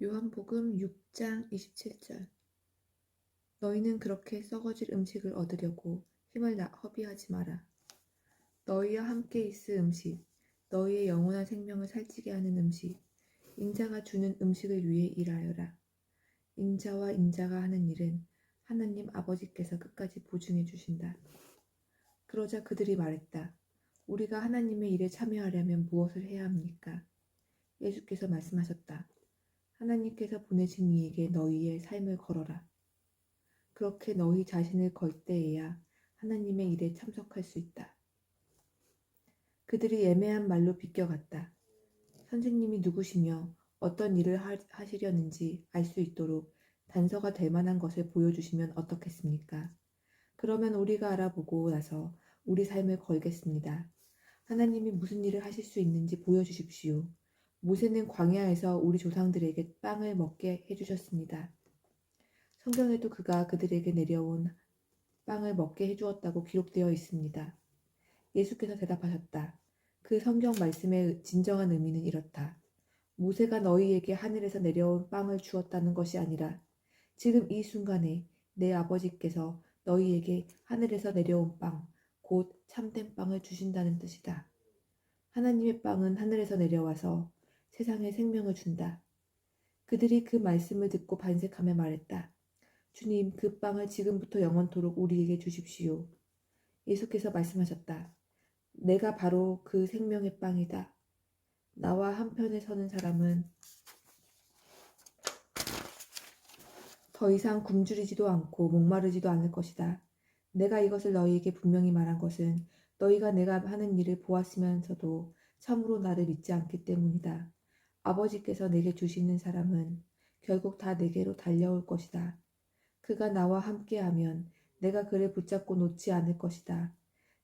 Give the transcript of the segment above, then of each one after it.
요한복음 6장 27절. 너희는 그렇게 썩어질 음식을 얻으려고 힘을 허비하지 마라. 너희와 함께 있을 음식, 너희의 영원한 생명을 살찌게 하는 음식, 인자가 주는 음식을 위해 일하여라. 인자와 인자가 하는 일은 하나님 아버지께서 끝까지 보증해 주신다. 그러자 그들이 말했다. 우리가 하나님의 일에 참여하려면 무엇을 해야 합니까? 예수께서 말씀하셨다. 하나님께서 보내신 이에게 너희의 삶을 걸어라. 그렇게 너희 자신을 걸 때에야 하나님의 일에 참석할 수 있다. 그들이 애매한 말로 비껴갔다. 선생님이 누구시며 어떤 일을 하시려는지 알 수 있도록 단서가 될 만한 것을 보여주시면 어떻겠습니까? 그러면 우리가 알아보고 나서 우리 삶을 걸겠습니다. 하나님이 무슨 일을 하실 수 있는지 보여주십시오. 모세는 광야에서 우리 조상들에게 빵을 먹게 해주셨습니다. 성경에도 그가 그들에게 내려온 빵을 먹게 해주었다고 기록되어 있습니다. 예수께서 대답하셨다. 그 성경 말씀의 진정한 의미는 이렇다. 모세가 너희에게 하늘에서 내려온 빵을 주었다는 것이 아니라 지금 이 순간에 내 아버지께서 너희에게 하늘에서 내려온 빵, 곧 참된 빵을 주신다는 뜻이다. 하나님의 빵은 하늘에서 내려와서 세상에 생명을 준다. 그들이 그 말씀을 듣고 반색하며 말했다. 주님, 그 빵을 지금부터 영원토록 우리에게 주십시오. 예수께서 말씀하셨다. 내가 바로 그 생명의 빵이다. 나와 한편에 서는 사람은 더 이상 굶주리지도 않고 목마르지도 않을 것이다. 내가 이것을 너희에게 분명히 말한 것은 너희가 내가 하는 일을 보았으면서도 참으로 나를 믿지 않기 때문이다. 아버지께서 내게 주시는 사람은 결국 다 내게로 달려올 것이다. 그가 나와 함께하면 내가 그를 붙잡고 놓지 않을 것이다.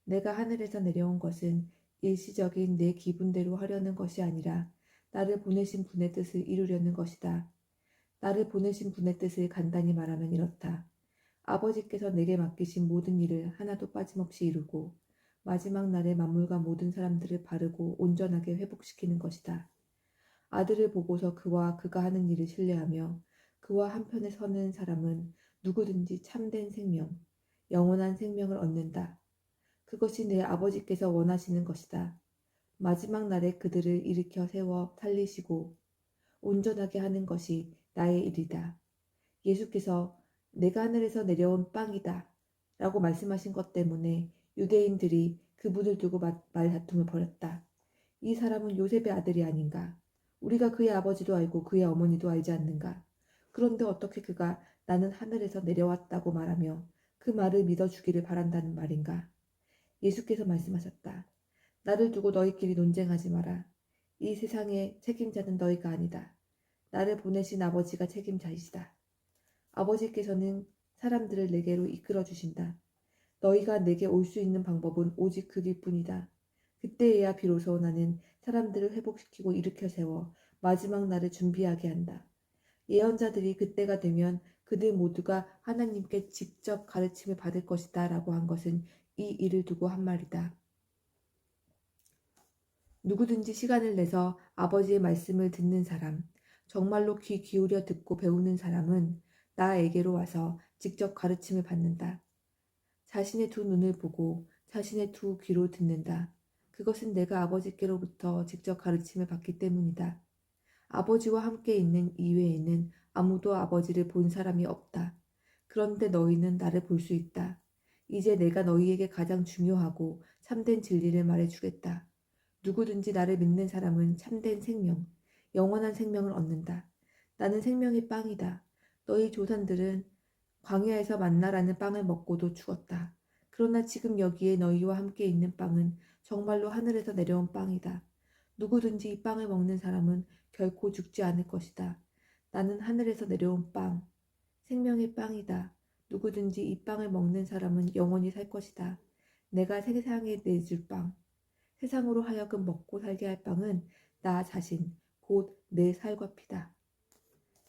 내가 하늘에서 내려온 것은 일시적인 내 기분대로 하려는 것이 아니라 나를 보내신 분의 뜻을 이루려는 것이다. 나를 보내신 분의 뜻을 간단히 말하면 이렇다. 아버지께서 내게 맡기신 모든 일을 하나도 빠짐없이 이루고 마지막 날에 만물과 모든 사람들을 바르고 온전하게 회복시키는 것이다. 아들을 보고서 그와 그가 하는 일을 신뢰하며 그와 한편에 서는 사람은 누구든지 참된 생명, 영원한 생명을 얻는다. 그것이 내 아버지께서 원하시는 것이다. 마지막 날에 그들을 일으켜 세워 살리시고 온전하게 하는 것이 나의 일이다. 예수께서 내가 하늘에서 내려온 빵이다 라고 말씀하신 것 때문에 유대인들이 그분을 두고 말다툼을 벌였다. 이 사람은 요셉의 아들이 아닌가? 우리가 그의 아버지도 알고 그의 어머니도 알지 않는가? 그런데 어떻게 그가 나는 하늘에서 내려왔다고 말하며 그 말을 믿어주기를 바란다는 말인가? 예수께서 말씀하셨다. 나를 두고 너희끼리 논쟁하지 마라. 이 세상의 책임자는 너희가 아니다. 나를 보내신 아버지가 책임자이시다. 아버지께서는 사람들을 내게로 이끌어 주신다. 너희가 내게 올 수 있는 방법은 오직 그 길뿐이다. 그때에야 비로소 나는 사람들을 회복시키고 일으켜 세워 마지막 날을 준비하게 한다. 예언자들이 그때가 되면 그들 모두가 하나님께 직접 가르침을 받을 것이다 라고 한 것은 이 일을 두고 한 말이다. 누구든지 시간을 내서 아버지의 말씀을 듣는 사람, 정말로 귀 기울여 듣고 배우는 사람은 나에게로 와서 직접 가르침을 받는다. 자신의 두 눈을 보고 자신의 두 귀로 듣는다. 그것은 내가 아버지께로부터 직접 가르침을 받기 때문이다. 아버지와 함께 있는 이외에는 아무도 아버지를 본 사람이 없다. 그런데 너희는 나를 볼 수 있다. 이제 내가 너희에게 가장 중요하고 참된 진리를 말해주겠다. 누구든지 나를 믿는 사람은 참된 생명, 영원한 생명을 얻는다. 나는 생명의 빵이다. 너희 조상들은 광야에서 만나라는 빵을 먹고도 죽었다. 그러나 지금 여기에 너희와 함께 있는 빵은 정말로 하늘에서 내려온 빵이다. 누구든지 이 빵을 먹는 사람은 결코 죽지 않을 것이다. 나는 하늘에서 내려온 빵, 생명의 빵이다. 누구든지 이 빵을 먹는 사람은 영원히 살 것이다. 내가 세상에 내줄 빵, 세상으로 하여금 먹고 살게 할 빵은 나 자신, 곧 내 살과 피다.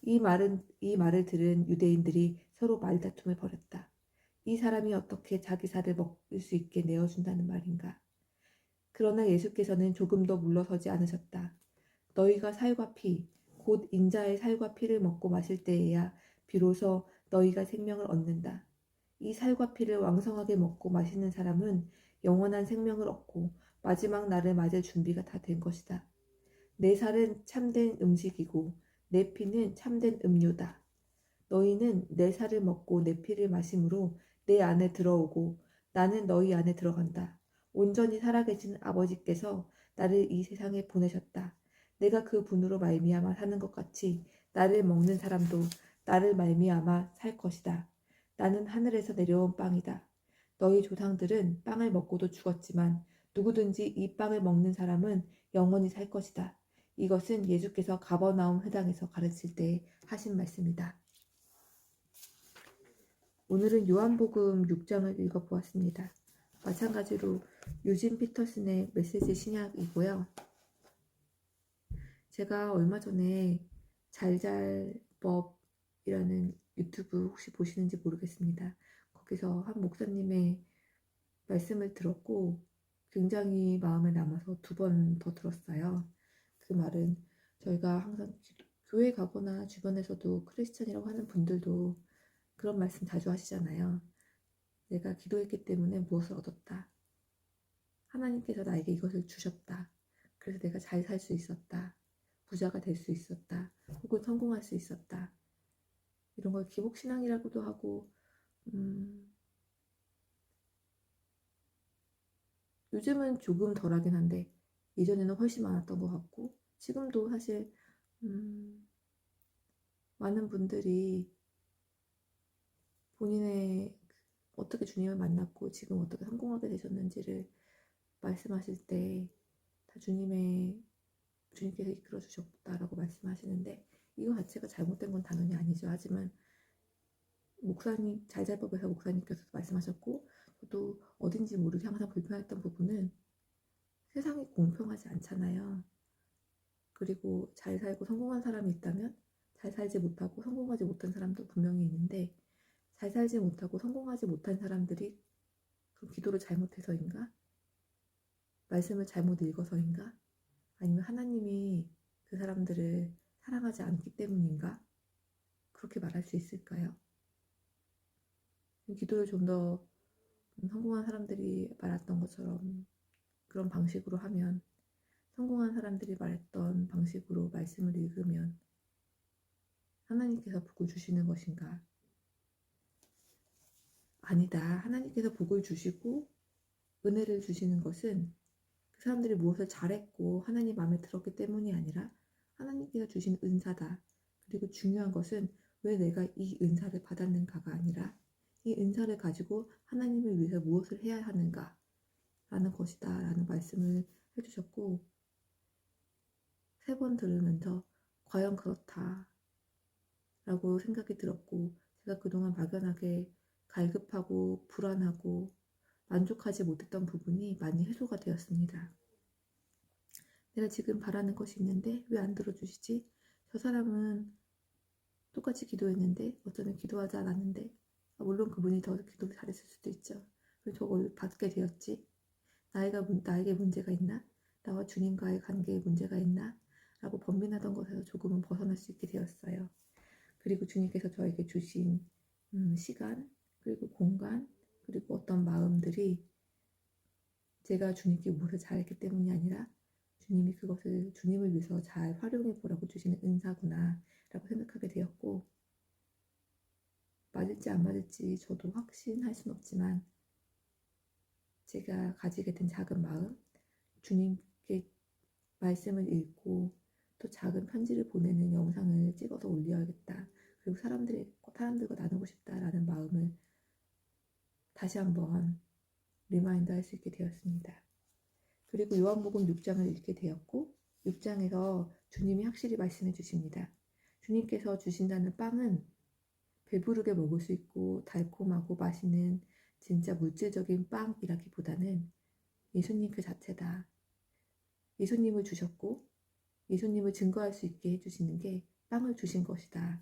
이 말을 들은 유대인들이 서로 말다툼을 벌였다. 이 사람이 어떻게 자기 살을 먹을 수 있게 내어준다는 말인가? 그러나 예수께서는 조금도 물러서지 않으셨다. 너희가 살과 피, 곧 인자의 살과 피를 먹고 마실 때에야 비로소 너희가 생명을 얻는다. 이 살과 피를 왕성하게 먹고 마시는 사람은 영원한 생명을 얻고 마지막 날을 맞을 준비가 다 된 것이다. 내 살은 참된 음식이고 내 피는 참된 음료다. 너희는 내 살을 먹고 내 피를 마심으로 내 안에 들어오고 나는 너희 안에 들어간다. 온전히 살아계신 아버지께서 나를 이 세상에 보내셨다. 내가 그 분으로 말미암아 사는 것 같이 나를 먹는 사람도 나를 말미암아 살 것이다. 나는 하늘에서 내려온 빵이다. 너희 조상들은 빵을 먹고도 죽었지만 누구든지 이 빵을 먹는 사람은 영원히 살 것이다. 이것은 예수께서 가버나움 회당에서 가르칠 때 하신 말씀이다. 오늘은 요한복음 6장을 읽어보았습니다. 마찬가지로 유진 피터슨의 메시지 신약이고요. 제가 얼마 전에 잘잘법이라는 유튜브 혹시 보시는지 모르겠습니다. 거기서 한 목사님의 말씀을 들었고 굉장히 마음에 남아서 2번 더 들었어요. 그 말은 저희가 항상 교회 가거나 주변에서도 크리스찬이라고 하는 분들도 그런 말씀 자주 하시잖아요. 내가 기도했기 때문에 무엇을 얻었다. 하나님께서 나에게 이것을 주셨다. 그래서 내가 잘 살 수 있었다. 부자가 될 수 있었다. 혹은 성공할 수 있었다. 이런 걸 기복신앙이라고도 하고 요즘은 조금 덜하긴 한데 예전에는 훨씬 많았던 것 같고 지금도 사실 많은 분들이 본인의 어떻게 주님을 만났고 지금 어떻게 성공하게 되셨는지를 말씀하실 때 다 주님께서 이끌어 주셨다라고 말씀하시는데 이거 자체가 잘못된 건 당연히 아니죠. 하지만 목사님 잘잘법에서 목사님께서도 말씀하셨고 저도 어딘지 모르게 항상 불편했던 부분은 세상이 공평하지 않잖아요. 그리고 잘 살고 성공한 사람이 있다면 잘 살지 못하고 성공하지 못한 사람도 분명히 있는데 잘 살지 못하고 성공하지 못한 사람들이 그 기도를 잘못해서인가? 말씀을 잘못 읽어서인가? 아니면 하나님이 그 사람들을 사랑하지 않기 때문인가? 그렇게 말할 수 있을까요? 기도를 좀 더 성공한 사람들이 말했던 것처럼 그런 방식으로 하면 성공한 사람들이 말했던 방식으로 말씀을 읽으면 하나님께서 복을 주시는 것인가? 아니다. 하나님께서 복을 주시고 은혜를 주시는 것은 그 사람들이 무엇을 잘했고 하나님 마음에 들었기 때문이 아니라 하나님께서 주신 은사다. 그리고 중요한 것은 왜 내가 이 은사를 받았는가가 아니라 이 은사를 가지고 하나님을 위해서 무엇을 해야 하는가 라는 것이다 라는 말씀을 해주셨고 3번 들으면서 과연 그렇다 라고 생각이 들었고 제가 그동안 막연하게 갈급하고 불안하고 만족하지 못했던 부분이 많이 해소가 되었습니다. 내가 지금 바라는 것이 있는데 왜 안 들어주시지? 저 사람은 똑같이 기도했는데 어쩌면 기도하지 않았는데 물론 그분이 더 기도 잘했을 수도 있죠. 왜 저걸 받게 되었지? 나에게 문제가 있나? 나와 주님과의 관계에 문제가 있나? 라고 번민하던 것에서 조금은 벗어날 수 있게 되었어요. 그리고 주님께서 저에게 주신 시간, 그리고 공간, 그리고 어떤 마음들이 제가 주님께 무엇을 잘했기 때문이 아니라 주님이 그것을 주님을 위해서 잘 활용해 보라고 주시는 은사구나 라고 생각하게 되었고 맞을지 안 맞을지 저도 확신할 순 없지만 제가 가지게 된 작은 마음, 주님께 말씀을 읽고 또 작은 편지를 보내는 영상을 찍어서 올려야겠다. 그리고 사람들과 나누고 싶다라는 마음을 다시 한번 리마인드 할 수 있게 되었습니다. 그리고 요한복음 6장을 읽게 되었고 6장에서 주님이 확실히 말씀해 주십니다. 주님께서 주신다는 빵은 배부르게 먹을 수 있고 달콤하고 맛있는 진짜 물질적인 빵이라기보다는 예수님 그 자체다. 예수님을 주셨고 예수님을 증거할 수 있게 해주시는 게 빵을 주신 것이다.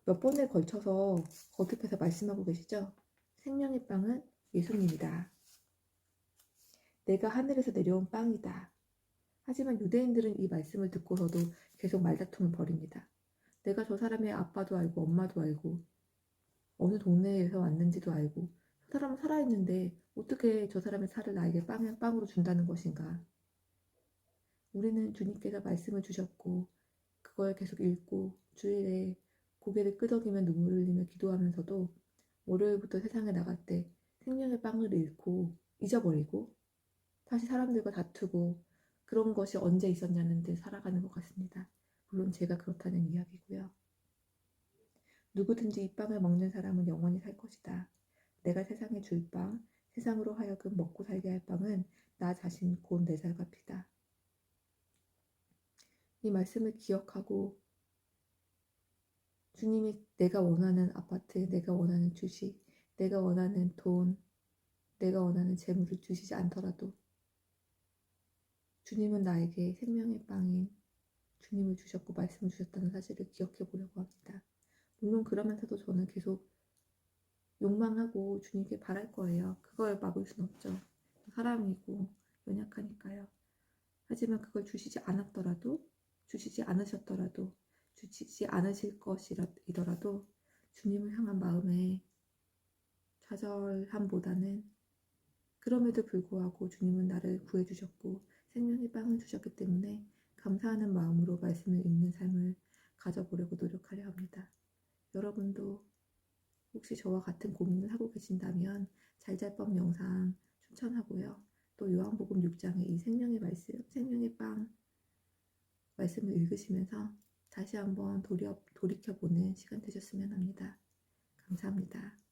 몇 번에 걸쳐서 거듭해서 말씀하고 계시죠? 생명의 빵은 예수님이다. 내가 하늘에서 내려온 빵이다. 하지만 유대인들은 이 말씀을 듣고서도 계속 말다툼을 벌입니다. 내가 저 사람의 아빠도 알고 엄마도 알고 어느 동네에서 왔는지도 알고 저 사람은 살아있는데 어떻게 저 사람의 살을 나에게 빵으로 준다는 것인가. 우리는 주님께서 말씀을 주셨고 그걸 계속 읽고 주일에 고개를 끄덕이며 눈물을 흘리며 기도하면서도 월요일부터 세상에 나갈 때 생명의 빵을 잃고 잊어버리고 다시 사람들과 다투고 그런 것이 언제 있었냐는 듯 살아가는 것 같습니다. 물론 제가 그렇다는 이야기고요. 누구든지 이 빵을 먹는 사람은 영원히 살 것이다. 내가 세상에 줄 빵, 세상으로 하여금 먹고 살게 할 빵은 나 자신 곧 내 살과 피다. 이 말씀을 기억하고 주님이 내가 원하는 아파트, 내가 원하는 주식, 내가 원하는 돈, 내가 원하는 재물을 주시지 않더라도 주님은 나에게 생명의 빵인 주님을 주셨고 말씀을 주셨다는 사실을 기억해 보려고 합니다. 물론 그러면서도 저는 계속 욕망하고 주님께 바랄 거예요. 그걸 막을 순 없죠. 사람이고 연약하니까요. 하지만 그걸 주시지 않았더라도, 주시지 않으셨더라도, 주시지 않으실 것이더라도 주님을 향한 마음에 좌절함보다는 그럼에도 불구하고 주님은 나를 구해주셨고 생명의 빵을 주셨기 때문에 감사하는 마음으로 말씀을 읽는 삶을 가져보려고 노력하려 합니다. 여러분도 혹시 저와 같은 고민을 하고 계신다면 잘잘법 영상 추천하고요. 또 요한복음 6장의 이 생명의 말씀, 생명의 빵 말씀을 읽으시면서 다시 한번 돌이켜보는 시간 되셨으면 합니다. 감사합니다.